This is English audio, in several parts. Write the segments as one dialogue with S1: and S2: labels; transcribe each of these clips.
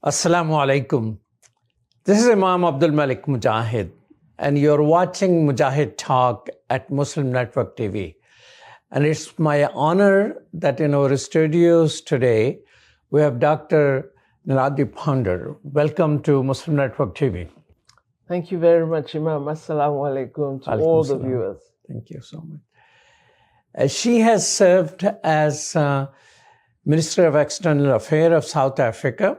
S1: Assalamu alaikum. This is Imam Abdul Malik Mujahid, and you're watching Mujahid Talk at Muslim Network TV. And it's my honor that in our studios today, we have Dr. Naledi Pandor. Welcome to Muslim Network TV.
S2: Thank you very much, Imam. Assalamu alaikum to all the viewers.
S1: Thank you so much. She has served as Minister of External Affairs of South Africa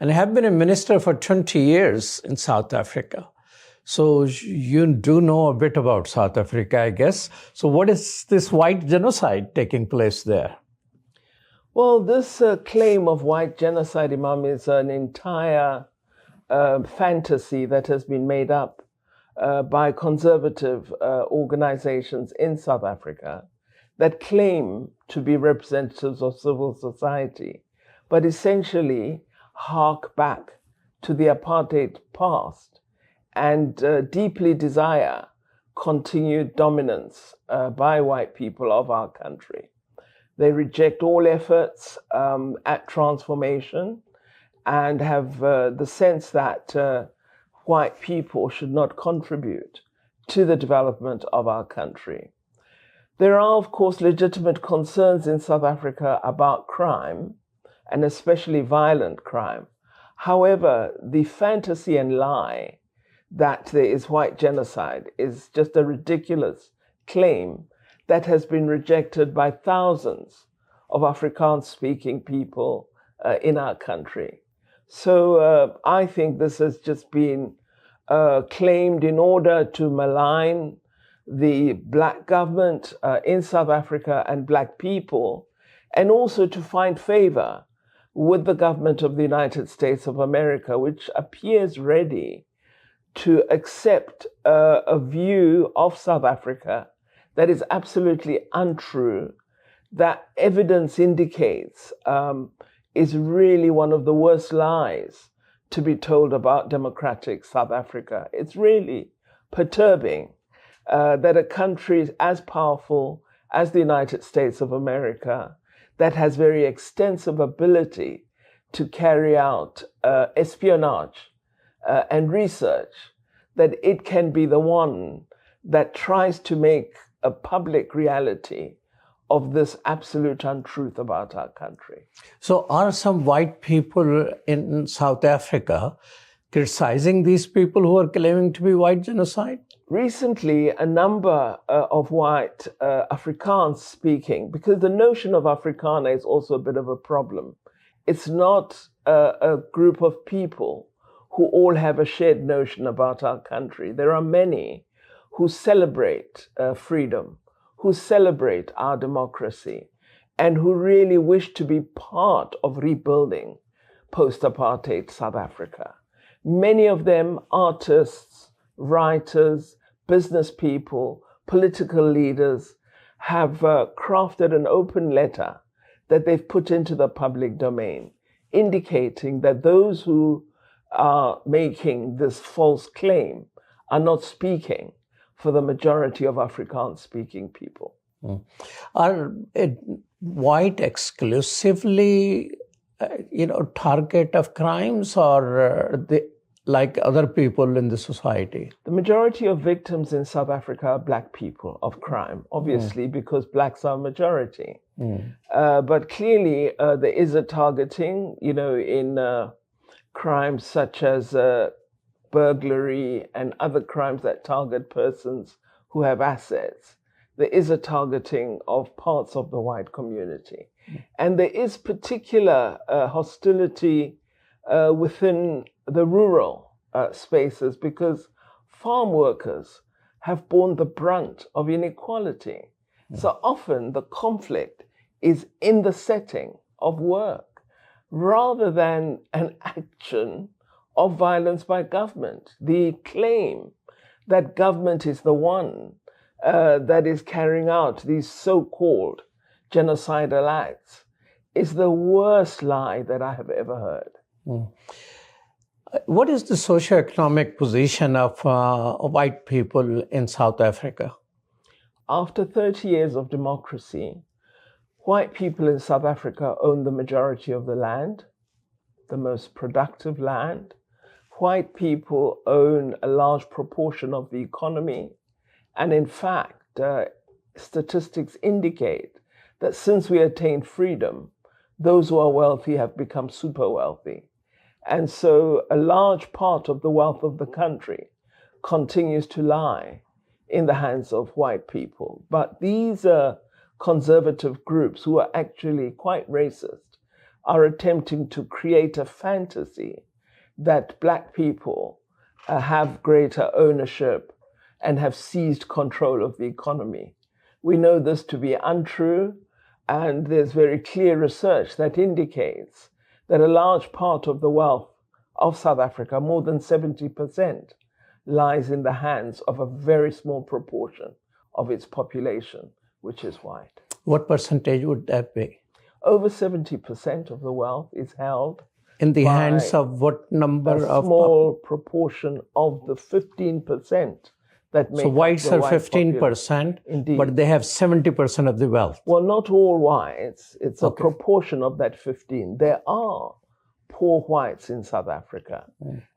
S1: and have been a minister for 20 years in South Africa. So you do know a bit about South Africa, I guess. So what is this white genocide taking place there?
S2: Well, this claim of white genocide, Imam, is an entire fantasy that has been made up by conservative organizations in South Africa that claim to be representatives of civil society, but essentially hark back to the apartheid past and deeply desire continued dominance by white people of our country. They reject all efforts at transformation and have the sense that white people should not contribute to the development of our country. There are, of course, legitimate concerns in South Africa about crime, and especially violent crime. However, the fantasy and lie that there is white genocide is just a ridiculous claim that has been rejected by thousands of Afrikaans-speaking people in our country. So I think this has just been claimed in order to malign the Black government in South Africa and Black people, and also to find favor with the government of the United States of America, which appears ready to accept a view of South Africa that is absolutely untrue, that evidence indicates is really one of the worst lies to be told about democratic South Africa. It's really perturbing that a country as powerful as the United States of America, that has very extensive ability to carry out espionage and research, that it can be the one that tries to make a public reality of this absolute untruth about our country.
S1: So are some white people in South Africa criticizing these people who are claiming to be white genocide?
S2: Recently, a number of white Afrikaans speaking, because the notion of Afrikaner is also a bit of a problem. It's not a group of people who all have a shared notion about our country. There are many who celebrate freedom, who celebrate our democracy, and who really wish to be part of rebuilding post-apartheid South Africa. Many of them artists, writers, business people, political leaders have crafted an open letter that they've put into the public domain, indicating that those who are making this false claim are not speaking for the majority of Afrikaans-speaking people.
S1: Are white exclusively, target of crimes, or like other people in the society?
S2: The majority of victims in South Africa are Black people of crime, obviously, because Blacks are majority. But clearly, there is a targeting, in crimes such as burglary and other crimes that target persons who have assets. There is a targeting of parts of the white community. And there is particular hostility within the rural spaces, because farm workers have borne the brunt of inequality. So often the conflict is in the setting of work rather than an action of violence by government. The claim that government is the one that is carrying out these so-called genocidal acts is the worst lie that I have ever heard.
S1: What is the socioeconomic position of white people in South Africa?
S2: After 30 years of democracy, white people in South Africa own the majority of the land. the most productive land. White people own a large proportion of the economy. And in fact, statistics indicate that since we attained freedom, those who are wealthy have become super wealthy. And so a large part of the wealth of the country continues to lie in the hands of white people. But these conservative groups, who are actually quite racist, are attempting to create a fantasy that Black people have greater ownership and have seized control of the economy. We know this to be untrue, and there's very clear research that indicates that a large part of the wealth of South Africa, more than 70%, lies in the hands of a very small proportion of its population, which is white.
S1: What percentage would that be?
S2: Over 70% of the wealth is held
S1: in the hands of what number of?
S2: A small proportion of the 15% that make
S1: So whites
S2: up the
S1: are
S2: white
S1: 15%,
S2: Indeed.
S1: but they have 70% of the wealth.
S2: Well, not all whites. It's a proportion of that 15. There are poor whites in South Africa.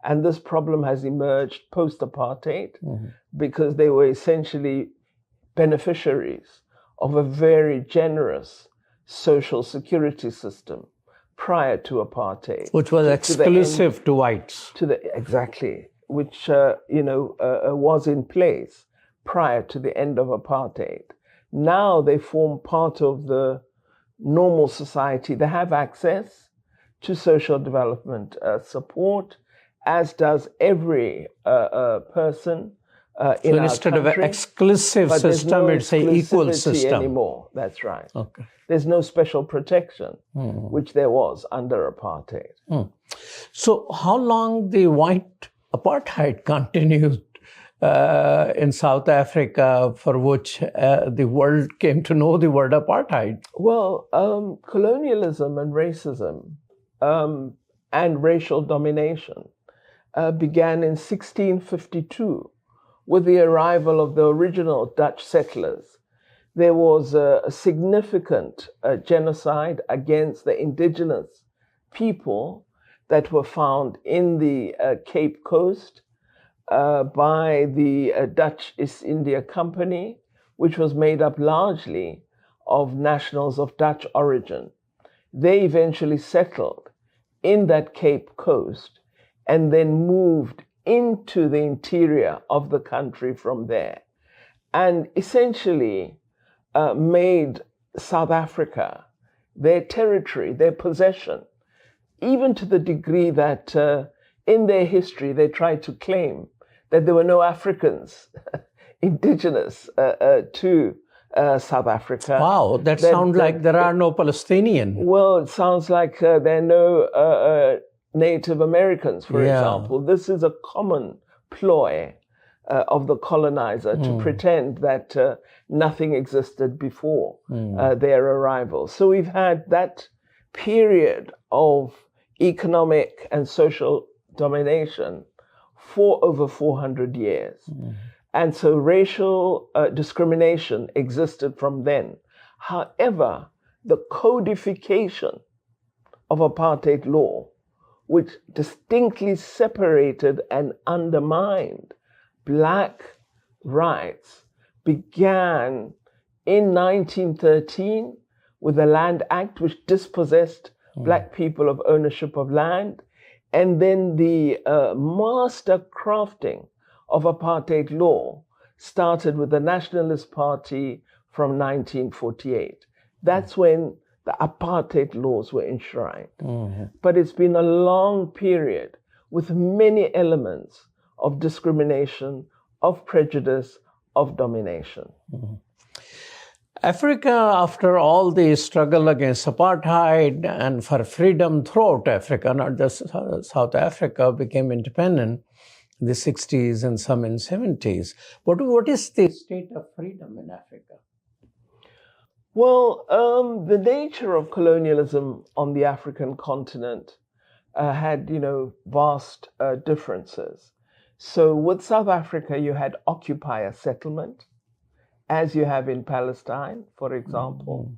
S2: And this problem has emerged post-apartheid because they were essentially beneficiaries of a very generous social security system prior to apartheid.
S1: Which was exclusive to whites.
S2: Exactly. Which, was in place prior to the end of apartheid. Now they form part of the normal society. They have access to social development support, as does every person in our
S1: instead
S2: country.
S1: of an exclusive system, it's an equal system
S2: anymore. That's right.
S1: Okay.
S2: There's no special protection, which there was under apartheid.
S1: So how long the white apartheid continued in South Africa, for which the world came to know the word apartheid?
S2: Well, colonialism and racism and racial domination began in 1652 with the arrival of the original Dutch settlers. There was a significant genocide against the indigenous people that were found in the Cape Coast by the Dutch East India Company, which was made up largely of nationals of Dutch origin. They eventually settled in that Cape Coast and then moved into the interior of the country from there, and essentially made South Africa their territory, their possession, even to the degree that in their history they tried to claim that there were no Africans indigenous to South Africa.
S1: Wow, that sounds like there are no Palestinians.
S2: Well, it sounds like there are no Native Americans, for example. This is a common ploy of the colonizer to pretend that nothing existed before their arrival. So we've had that period of economic and social domination for over 400 years. And so racial discrimination existed from then. However, the codification of apartheid law, which distinctly separated and undermined Black rights, began in 1913 with the Land Act, which dispossessed Black people of ownership of land, and then the master crafting of apartheid law started with the Nationalist Party from 1948. That's when the apartheid laws were enshrined. But it's been a long period with many elements of discrimination, of prejudice, of domination.
S1: Africa, after all the struggle against apartheid and for freedom throughout Africa, not just South Africa, became independent in the 60s and some in 70s. What is the state of freedom in Africa?
S2: Well, the nature of colonialism on the African continent had, vast differences. So with South Africa, you had occupier settlement, as you have in Palestine, for example.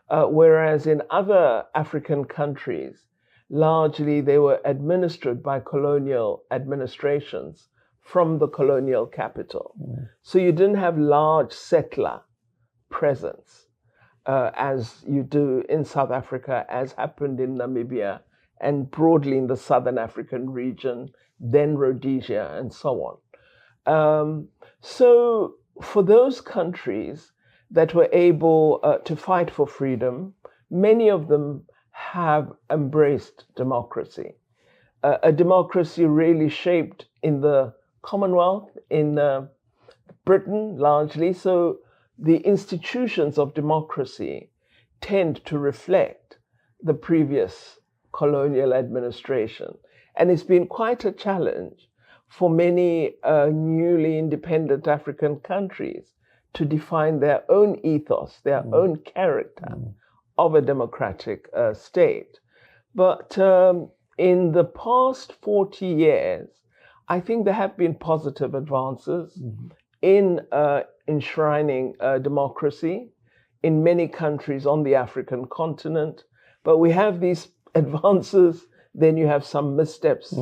S2: Whereas in other African countries, largely they were administered by colonial administrations from the colonial capital. So you didn't have large settler presence as you do in South Africa, as happened in Namibia and broadly in the Southern African region, then Rhodesia and so on. So for those countries that were able to fight for freedom, many of them have embraced democracy. A democracy really shaped in the Commonwealth, in Britain largely. So the institutions of democracy tend to reflect the previous colonial administration. And it's been quite a challenge for many newly independent African countries to define their own ethos, their own character of a democratic state. But in the past 40 years, I think there have been positive advances in enshrining democracy in many countries on the African continent. But we have these advances, then you have some missteps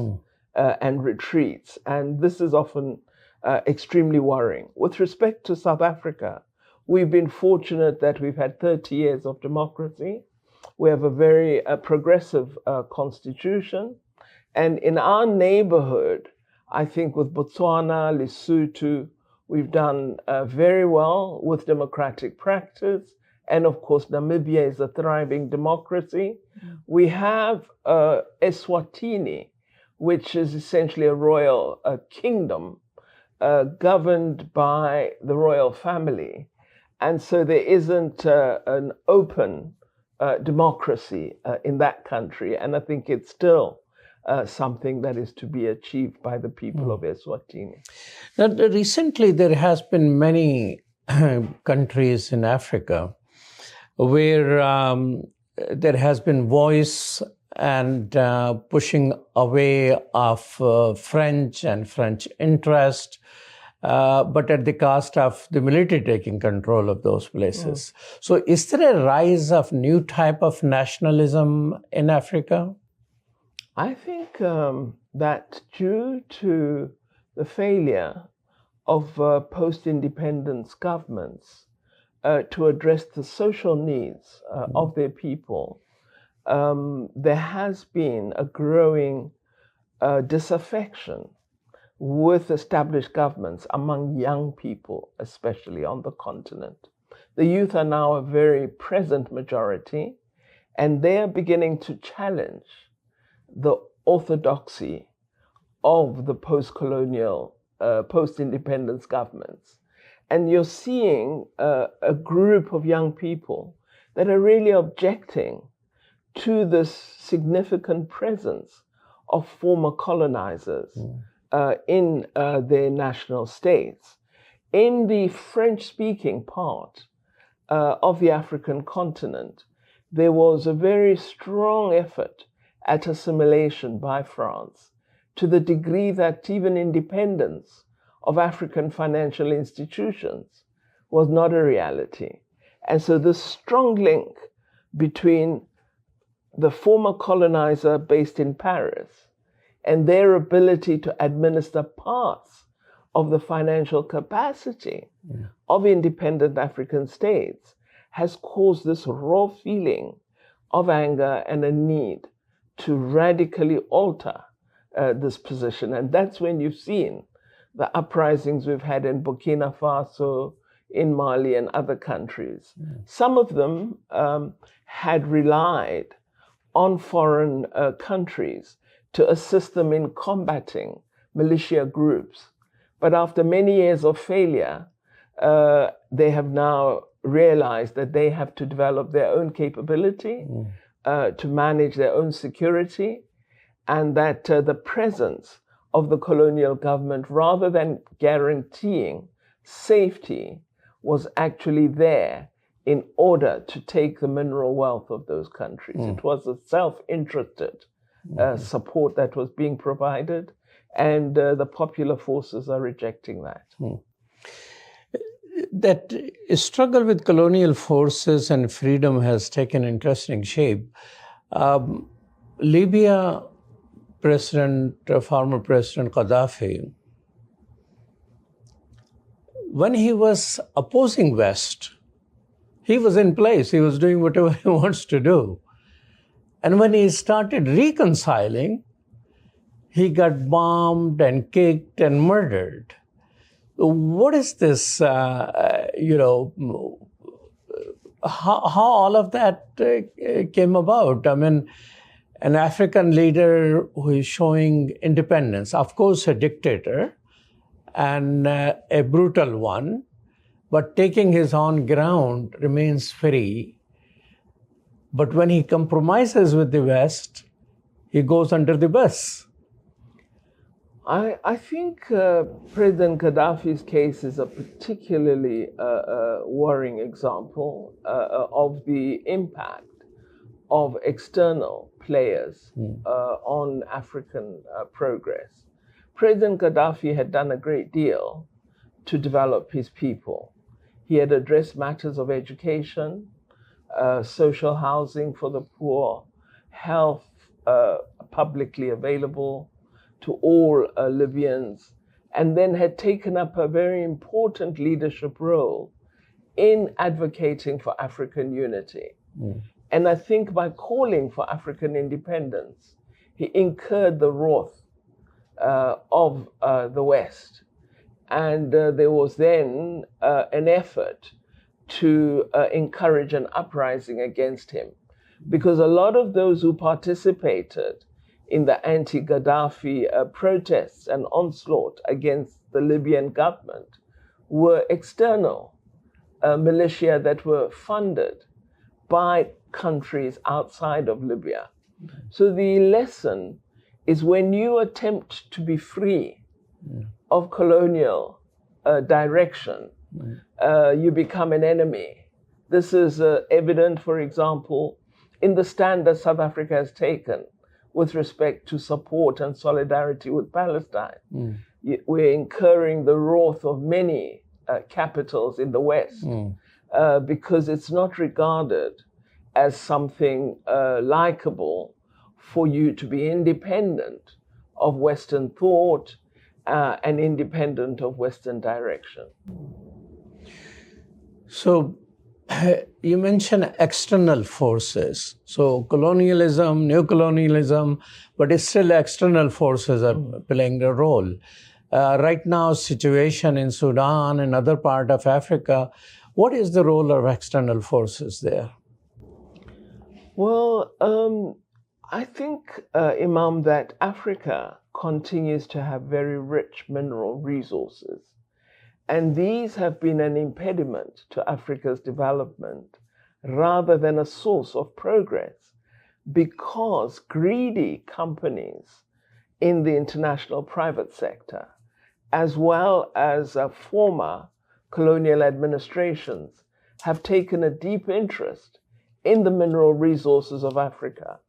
S2: and retreats. And this is often extremely worrying. With respect to South Africa, we've been fortunate that we've had 30 years of democracy. We have a very progressive constitution. And in our neighborhood, I think with Botswana, Lesotho, we've done very well with democratic practice. And of course, Namibia is a thriving democracy. We have Eswatini, which is essentially a royal kingdom governed by the royal family. And so there isn't an open democracy in that country. And I think it's still something that is to be achieved by the people of Eswatini.
S1: Now, recently, there has been many countries in Africa where there has been voice and pushing away of French and French interest, but at the cost of the military taking control of those places. So is there a rise of new type of nationalism in Africa?
S2: I think that due to the failure of post-independence governments to address the social needs of their people, there has been a growing disaffection with established governments among young people, especially on the continent. The youth are now a very present majority, and they are beginning to challenge the orthodoxy of the post-colonial, post-independence governments. And you're seeing a group of young people that are really objecting to this significant presence of former colonizers in their national states. In the French-speaking part of the African continent, there was a very strong effort at assimilation by France, to the degree that even independence of African financial institutions was not a reality. And so this strong link between the former colonizer based in Paris and their ability to administer parts of the financial capacity of independent African states has caused this raw feeling of anger and a need to radically alter this position. And that's when you've seen the uprisings we've had in Burkina Faso, in Mali, and other countries. Some of them had relied on foreign countries to assist them in combating militia groups. But after many years of failure, they have now realized that they have to develop their own capability to manage their own security, and that the presence of the colonial government, rather than guaranteeing safety, was actually there in order to take the mineral wealth of those countries. It was a self-interested support that was being provided, and the popular forces are rejecting that.
S1: That struggle with colonial forces and freedom has taken interesting shape. Libya former President Gaddafi, when he was opposing West, he was in place. He was doing whatever he wants to do. And when he started reconciling, he got bombed and kicked and murdered. What is this, how all of that came about? I mean, an African leader who is showing independence, of course a dictator, and a brutal one, but taking his own ground, remains free. But when he compromises with the West, he goes under the bus.
S2: I think President Gaddafi's case is a particularly worrying example of the impact of external players on African progress. President Gaddafi had done a great deal to develop his people. He had addressed matters of education, social housing for the poor, health publicly available to all Libyans, and then had taken up a very important leadership role in advocating for African unity. And I think by calling for African independence, he incurred the wrath of the West. And there was then an effort to encourage an uprising against him, because a lot of those who participated in the anti-Gaddafi protests and onslaught against the Libyan government were external militia that were funded by countries outside of Libya. So the lesson is, when you attempt to be free of colonial direction, you become an enemy. This is evident, for example, in the stand that South Africa has taken with respect to support and solidarity with Palestine. We're incurring the wrath of many capitals in the West because it's not regarded as something likable for you to be independent of Western thought and independent of Western direction. So
S1: you mentioned external forces. So colonialism, neocolonialism, but it's still external forces are playing a role. Right now, situation in Sudan and other part of Africa, what is the role of external forces there?
S2: Well, I think, Imam, that Africa continues to have very rich mineral resources. And these have been an impediment to Africa's development rather than a source of progress, because greedy companies in the international private sector, as well as former colonial administrations, have taken a deep interest in the mineral resources of Africa,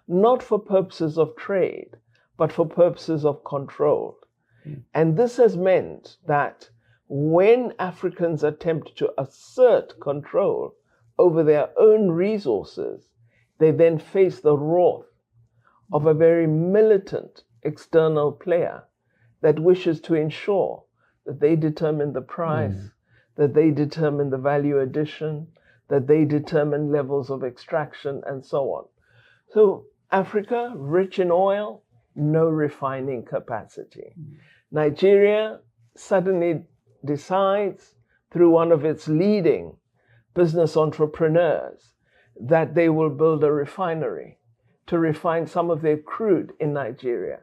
S2: not for purposes of trade, but for purposes of control. And this has meant that when Africans attempt to assert control over their own resources, they then face the wrath of a very militant external player that wishes to ensure that they determine the price, that they determine the value addition, that they determine levels of extraction, and so on. So Africa, rich in oil, no refining capacity. Nigeria suddenly decides, through one of its leading business entrepreneurs, that they will build a refinery to refine some of their crude in Nigeria.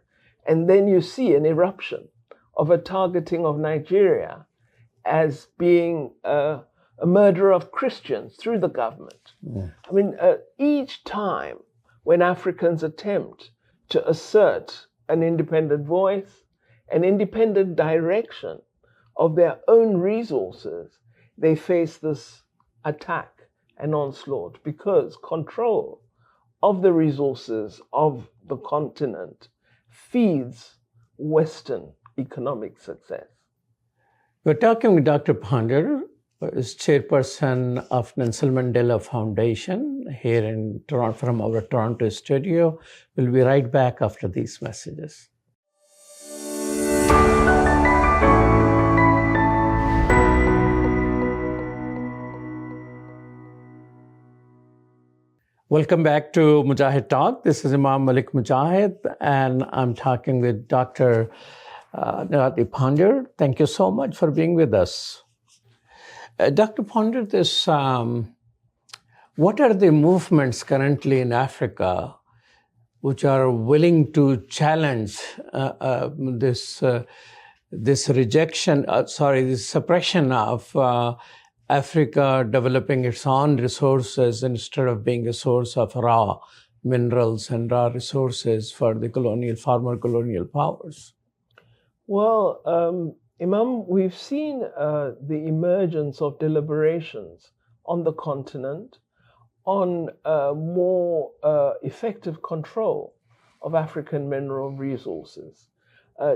S2: And then you see an eruption of a targeting of Nigeria as being a murder of Christians through the government. I mean, each time when Africans attempt to assert an independent voice, an independent direction of their own resources, they face this attack and onslaught, because control of the resources of the continent feeds Western economic success.
S1: We're talking with Dr. Pandor, is chairperson of Nelson Mandela Foundation here in Toronto from our Toronto studio. We'll be right back after these messages. Welcome back to Mujahid Talk. This is Imam Malik Mujahid, and I'm talking with Dr. Naledi Pandor. Thank you so much for being with us. Dr. Pandor, what are the movements currently in Africa which are willing to challenge this suppression of Africa developing its own resources instead of being a source of raw minerals and raw resources for the former colonial powers?
S2: Well, Imam, we've seen the emergence of deliberations on the continent on more effective control of African mineral resources.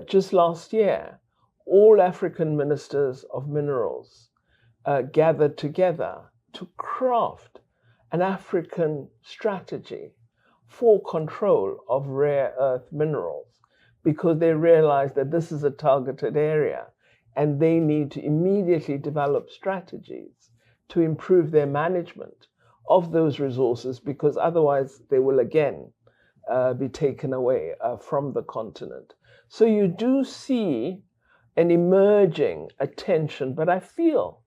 S2: Just last year, all African ministers of minerals gathered together to craft an African strategy for control of rare earth minerals, because they realized that this is a targeted area and they need to immediately develop strategies to improve their management of those resources, because otherwise they will again be taken away from the continent. So you do see an emerging attention, but I feel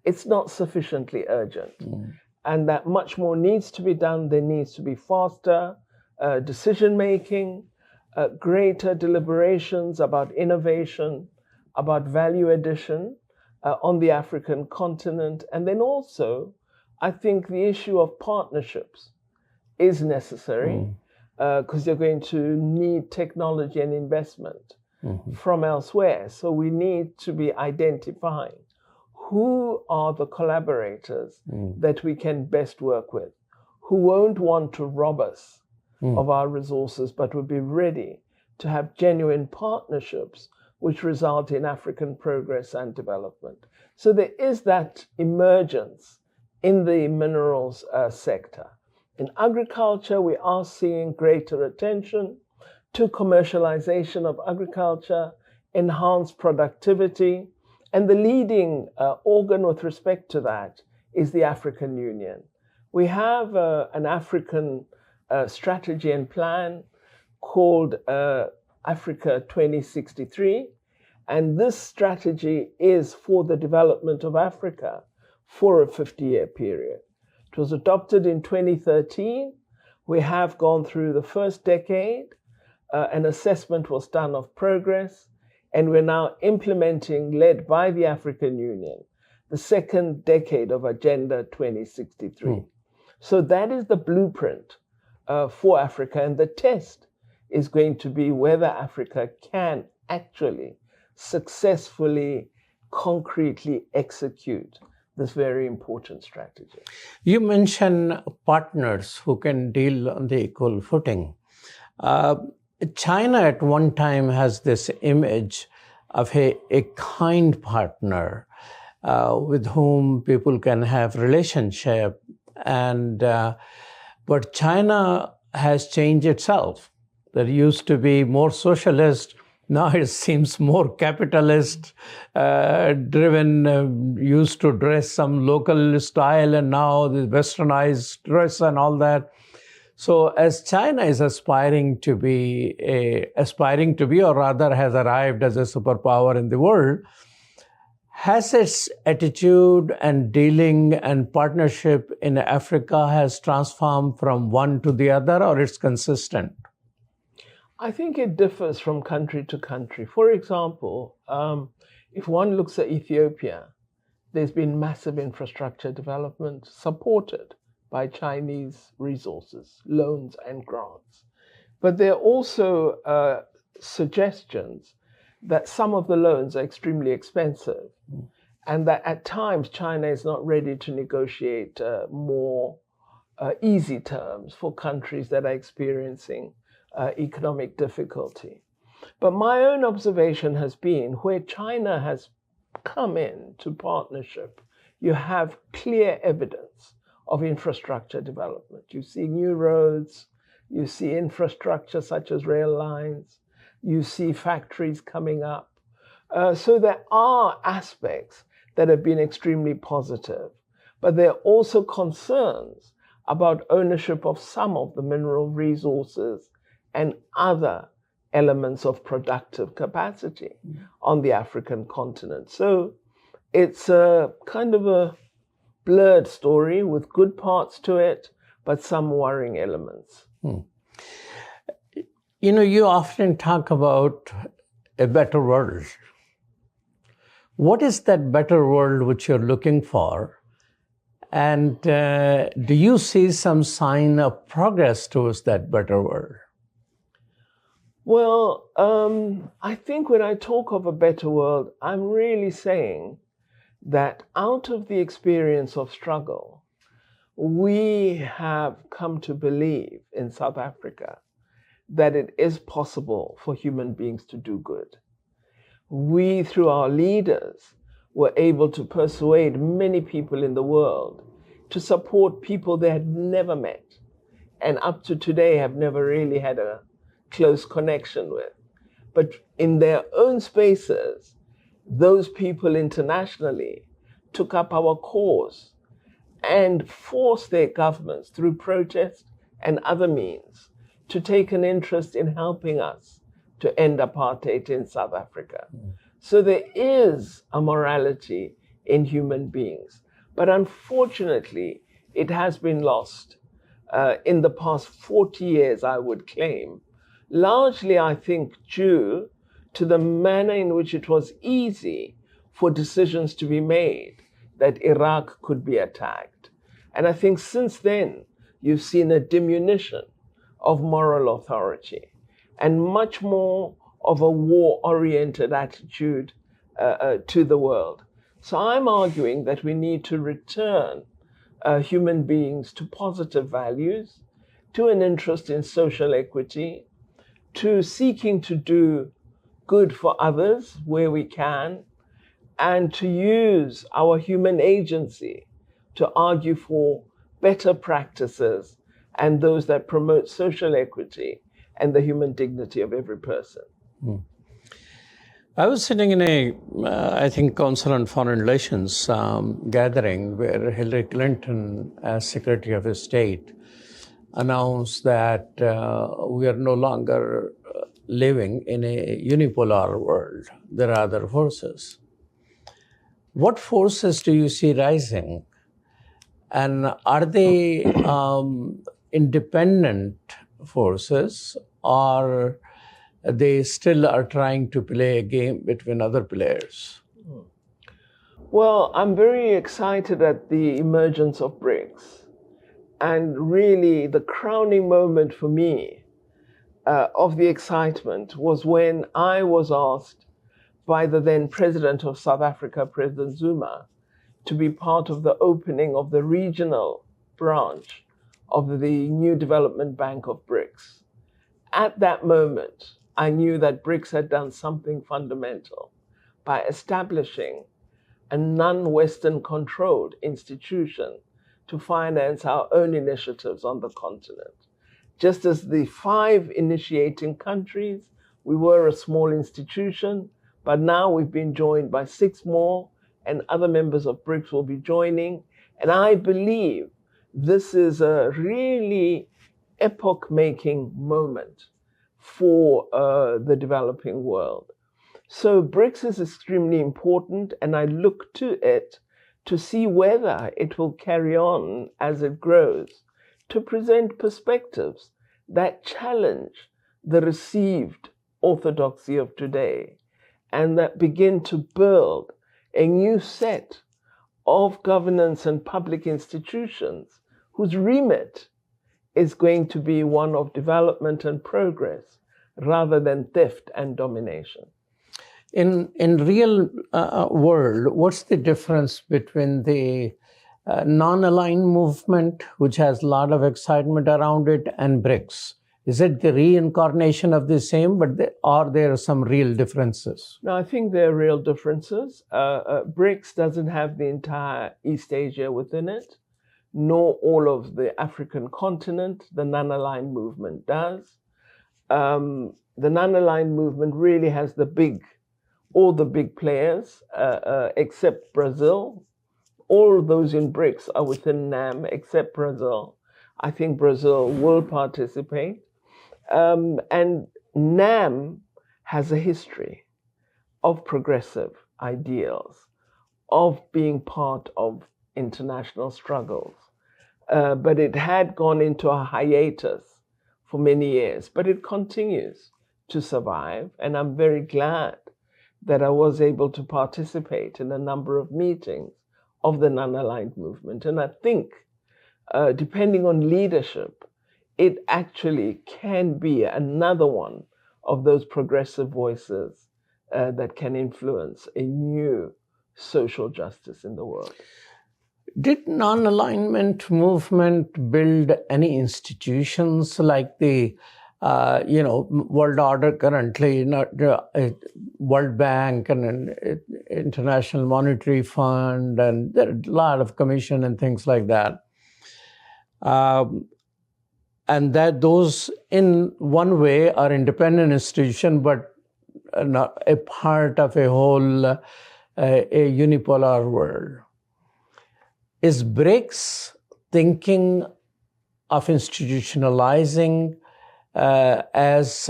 S2: it's not sufficiently urgent, and that much more needs to be done. There needs to be faster decision-making, greater deliberations about innovation, about value addition on the African continent. And then also, I think the issue of partnerships is necessary, because you're going to need technology and investment from elsewhere. So we need to be identifying who are the collaborators that we can best work with, who won't want to rob us of our resources, but will be ready to have genuine partnerships which result in African progress and development. So there is that emergence in the minerals sector. In agriculture, we are seeing greater attention to commercialization of agriculture, enhanced productivity, and the leading organ with respect to that is the African Union. We have an African strategy and plan called Africa 2063, and this strategy is for the development of Africa for a 50-year period. It was adopted in 2013. We have gone through the first decade. An assessment was done of progress, and we're now implementing, led by the African Union, the second decade of Agenda 2063. So that is the blueprint for Africa, and the test is going to be whether Africa can actually successfully, concretely execute this very important strategy.
S1: You mentioned partners who can deal on the equal footing. China at one time has this image of a kind partner with whom people can have relationship, and but China has changed itself. There used to be more socialist. Now it seems more capitalist driven, used to dress some local style, and now the westernized dress and all that. So as China is aspiring to be, or rather has arrived as a superpower in the world, has its attitude and dealing and partnership in Africa has transformed from one to the other, or it's consistent?
S2: I think it differs from country to country. For example, if one looks at Ethiopia, there's been massive infrastructure development supported by Chinese resources, loans and grants. But there are also suggestions that some of the loans are extremely expensive, and that at times China is not ready to negotiate more easy terms for countries that are experiencing economic difficulty. But my own observation has been where China has come in to partnership, you have clear evidence of infrastructure development. You see new roads, you see infrastructure such as rail lines, you see factories coming up. So there are aspects that have been extremely positive, but there are also concerns about ownership of some of the mineral resources and other elements of productive capacity on the African continent. So it's a kind of a blurred story with good parts to it, but some worrying elements.
S1: You know, you often talk about a better world. What is that better world which you're looking for? And do you see some sign of progress towards that better world?
S2: Well, I think when I talk of a better world, I'm really saying that out of the experience of struggle, we have come to believe in South Africa that it is possible for human beings to do good. We, through our leaders, were able to persuade many people in the world to support people they had never met and up to today have never really had a close connection with. But in their own spaces, those people internationally took up our cause and forced their governments through protest and other means to take an interest in helping us to end apartheid in South Africa. So there is a morality in human beings, but unfortunately, it has been lost in the past 40 years, I would claim, largely, I think, due to the manner in which it was easy for decisions to be made that Iraq could be attacked. And I think since then, you've seen a diminution of moral authority and much more of a war-oriented attitude to the world. So I'm arguing that we need to return human beings to positive values, to an interest in social equity, to seeking to do good for others where we can, and to use our human agency to argue for better practices and those that promote social equity and the human dignity of every person.
S1: I was sitting in I think, Council on Foreign Relations gathering where Hillary Clinton, as Secretary of State, announced that we are no longer living in a unipolar world. There are other forces. What forces do you see rising? And are they independent forces, or they still are trying to play a game between other players?
S2: Well, I'm very excited at the emergence of BRICS. And really, the crowning moment for me of the excitement was when I was asked by the then President of South Africa, President Zuma, to be part of the opening of the regional branch of the new development bank of BRICS. At that moment, I knew that BRICS had done something fundamental by establishing a non-Western controlled institution to finance our own initiatives on the continent. Just as the 5 initiating countries, we were a small institution, but now we've been joined by 6 more, and other members of BRICS will be joining. And I believe this is a really epoch-making moment for the developing world. So BRICS is extremely important, and I look to it to see whether it will carry on as it grows, to present perspectives that challenge the received orthodoxy of today, and that begin to build a new set of governance and public institutions whose remit is going to be one of development and progress rather than theft and domination.
S1: In real world, what's the difference between the non-aligned movement, which has a lot of excitement around it, and BRICS? Is it the reincarnation of the same, but are there some real differences?
S2: No, I think there are real differences. BRICS doesn't have the entire East Asia within it, nor all of the African continent. The non-aligned movement does. The non-aligned movement really has all the big players, except Brazil. All of those in BRICS are within NAM, except Brazil. I think Brazil will participate. And NAM has a history of progressive ideals, of being part of international struggles. But it had gone into a hiatus for many years, but it continues to survive. And I'm very glad that I was able to participate in a number of meetings of the non-aligned movement. And I think, depending on leadership, it actually can be another one of those progressive voices that can influence a new social justice in the world.
S1: Did non-alignment movement build any institutions like the world order currently, World Bank and International Monetary Fund, and there are a lot of commission and things like that. And that those in one way are independent institutions, but not a part of a whole a unipolar world. Is BRICS thinking of institutionalizing as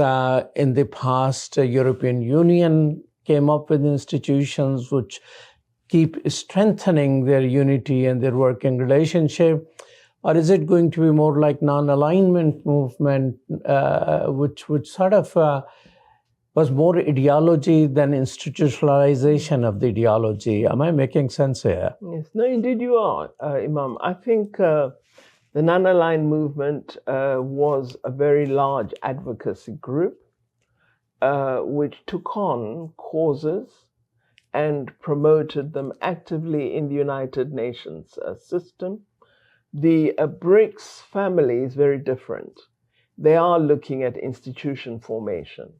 S1: in the past European Union came up with institutions which keep strengthening their unity and their working relationship? Or is it going to be more like non-alignment movement, which sort of was more ideology than institutionalization of the ideology? Am I making sense here?
S2: Yes, no, indeed you are, Imam. I think the non-aligned movement was a very large advocacy group which took on causes and promoted them actively in the United Nations system. The BRICS family is very different. They are looking at institution formation.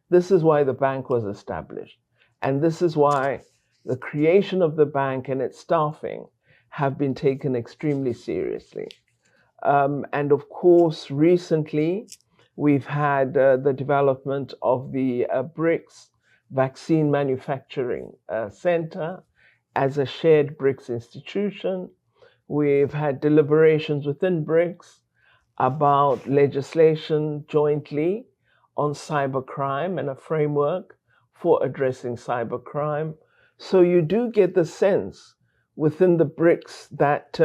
S2: This is why the bank was established. And this is why the creation of the bank and its staffing have been taken extremely seriously. And of course, recently, we've had the development of the BRICS Vaccine Manufacturing Center as a shared BRICS institution. We've had deliberations within BRICS about legislation jointly on cybercrime and a framework for addressing cybercrime. So you do get the sense within the BRICS that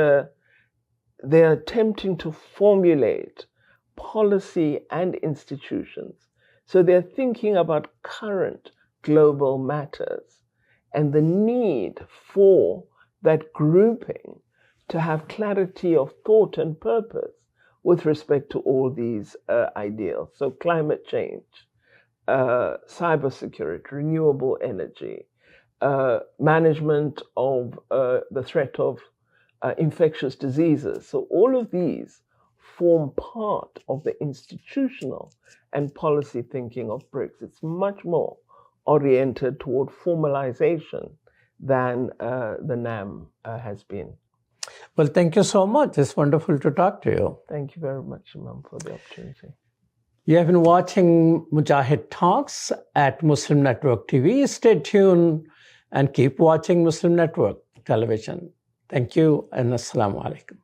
S2: they're attempting to formulate policy and institutions. So they're thinking about current global matters and the need for that grouping to have clarity of thought and purpose with respect to all these ideals. So climate change, cybersecurity, renewable energy, management of the threat of infectious diseases. So all of these form part of the institutional and policy thinking of BRICS. It's much more oriented toward formalization than the NAM has been.
S1: Well, thank you so much. It's wonderful to talk to you.
S2: Thank you very much, Imam, for the opportunity.
S1: You have been watching Mujahid Talks at Muslim Network TV. Stay tuned and keep watching Muslim Network television. Thank you and Assalamu alaikum.